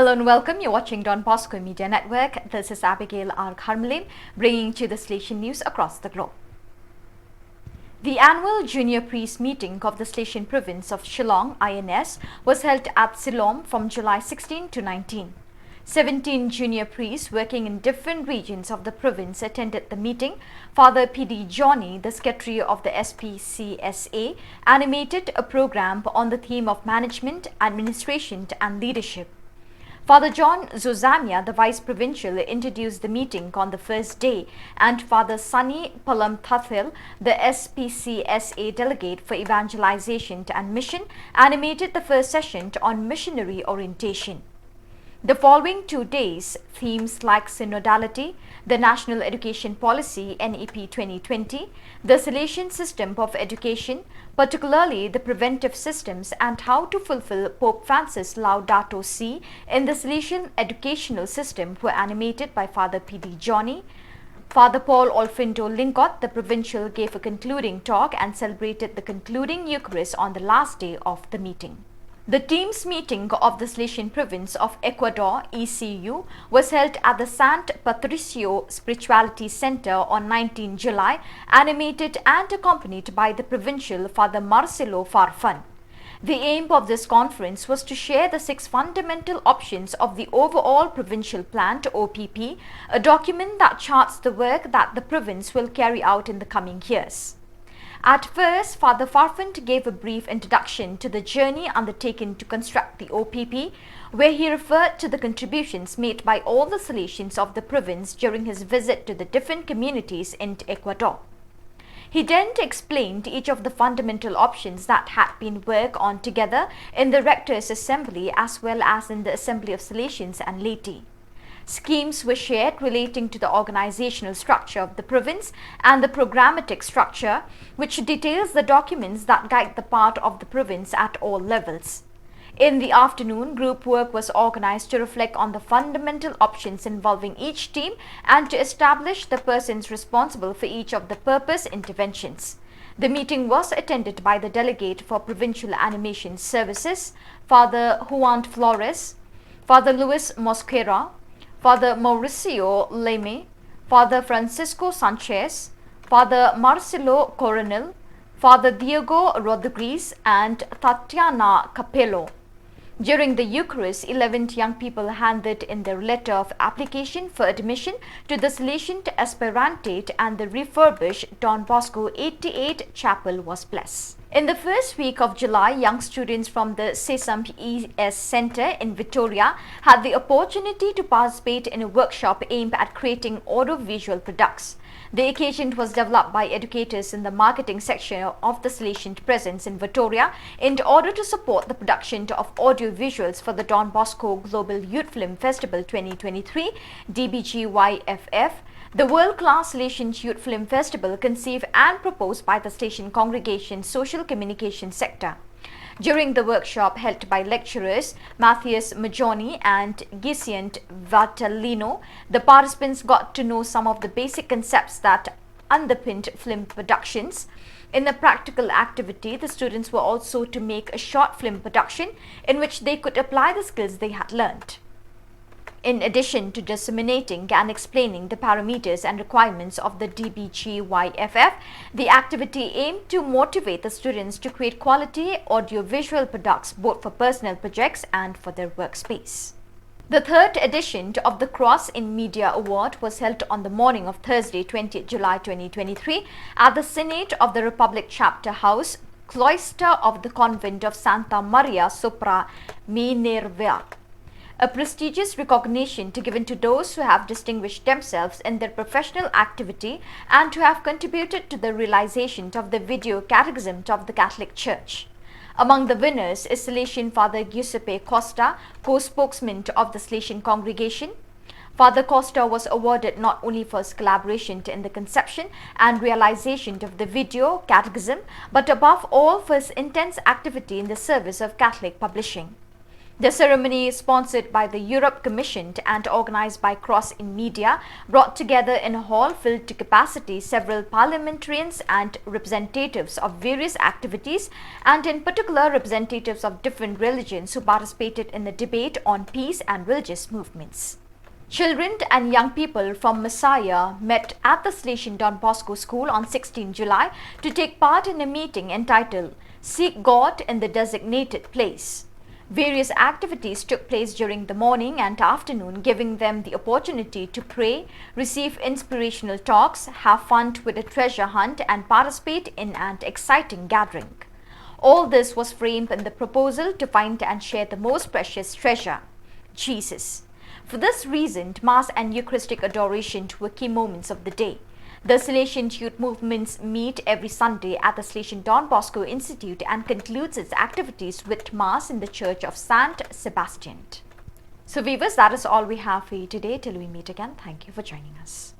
Hello and welcome. You're watching Don Bosco Media Network. This is Abigail R. Carmelin bringing to the Salesian news across the globe. The annual Junior Priest meeting of the Salesian province of Shillong, INS, was held at Shillong from July 16 to 19. 17 junior priests working in different regions of the province attended the meeting. Father P.D. Johnny, the secretary of the SPCSA, animated a program on the theme of management, administration and leadership. Father John Zuzamia, the Vice Provincial, introduced the meeting on the first day, and Father Sunny Palamthathil, the SPCSA delegate for evangelization and mission, animated the first session on missionary orientation. The following 2 days, themes like synodality, the National Education Policy NEP 2020, the Salesian system of education, particularly the preventive systems and how to fulfill Pope Francis' Laudato Si in the Salesian educational system were animated by Father P.D. Johnny. Father Paul Olfindo Lincott, the provincial, gave a concluding talk and celebrated the concluding Eucharist on the last day of the meeting. The team's meeting of the Salesian province of Ecuador, ECU, was held at the Sant Patricio Spirituality Center on 19 July, animated and accompanied by the provincial Father Marcelo Farfan. The aim of this conference was to share the 6 fundamental options of the overall provincial plan to OPP, a document that charts the work that the province will carry out in the coming years. At first, Father Farfan gave a brief introduction to the journey undertaken to construct the OPP, where he referred to the contributions made by all the Salesians of the province during his visit to the different communities in Ecuador. He then explained each of the fundamental options that had been worked on together in the Rectors' Assembly as well as in the Assembly of Salesians and laity. Schemes were shared relating to the organizational structure of the province and the programmatic structure, which details the documents that guide the part of the province at all levels. In the afternoon, group work was organized to reflect on the fundamental options involving each team and to establish the persons responsible for each of the purpose interventions. The meeting was attended by the delegate for Provincial Animation Services, Father Juan Flores, Father Luis Mosquera, Father Mauricio Leme, Father Francisco Sanchez, Father Marcelo Coronel, Father Diego Rodriguez and Tatiana Capello. During the Eucharist, 11 young people handed in their letter of application for admission to the Salesian Aspirantate, and the refurbished Don Bosco 88 chapel was blessed. In the first week of July, young students from the Sesam ES Center in Victoria had the opportunity to participate in a workshop aimed at creating audiovisual products. The occasion was developed by educators in the marketing section of the Salesian presence in Victoria in order to support the production of audio visuals for the Don Bosco Global Youth Film Festival 2023 DBGYFF, the world-class Salesian Youth Film Festival conceived and proposed by the Salesian Congregation Social Communication Sector. During the workshop held by lecturers Matthias Majoni and Gisient Vatalino, the participants got to know some of the basic concepts that underpinned film productions. In a practical activity, the students were also to make a short film production in which they could apply the skills they had learned. In addition to disseminating and explaining the parameters and requirements of the DBGYFF, the activity aimed to motivate the students to create quality audiovisual products both for personal projects and for their workspace. The 3rd edition of the Cross in Media Award was held on the morning of Thursday, 20 July 2023 at the Senate of the Republic Chapter House, Cloister of the Convent of Santa Maria Sopra Minerva. A prestigious recognition given to those who have distinguished themselves in their professional activity and who have contributed to the realization of the video catechism of the Catholic Church. Among the winners is Salesian Father Giuseppe Costa, co-spokesman of the Salesian congregation. Father Costa was awarded not only for his collaboration in the conception and realization of the video catechism, but above all for his intense activity in the service of Catholic publishing. The ceremony, sponsored by the Europe Commission and organized by Cross in Media, brought together in a hall filled to capacity several parliamentarians and representatives of various activities, and in particular representatives of different religions who participated in the debate on peace and religious movements. Children and young people from Meghalaya met at the Salesian Don Bosco School on 16 July to take part in a meeting entitled "Seek God in the Designated Place." Various activities took place during the morning and afternoon, giving them the opportunity to pray, receive inspirational talks, have fun with a treasure hunt, and participate in an exciting gathering. All this was framed in the proposal to find and share the most precious treasure, Jesus. For this reason, Mass and Eucharistic adoration were key moments of the day. The Salesian youth movements meet every Sunday at the Salesian Don Bosco Institute and concludes its activities with Mass in the Church of St. Sebastian. So viewers, that is all we have for you today. Till we meet again, thank you for joining us.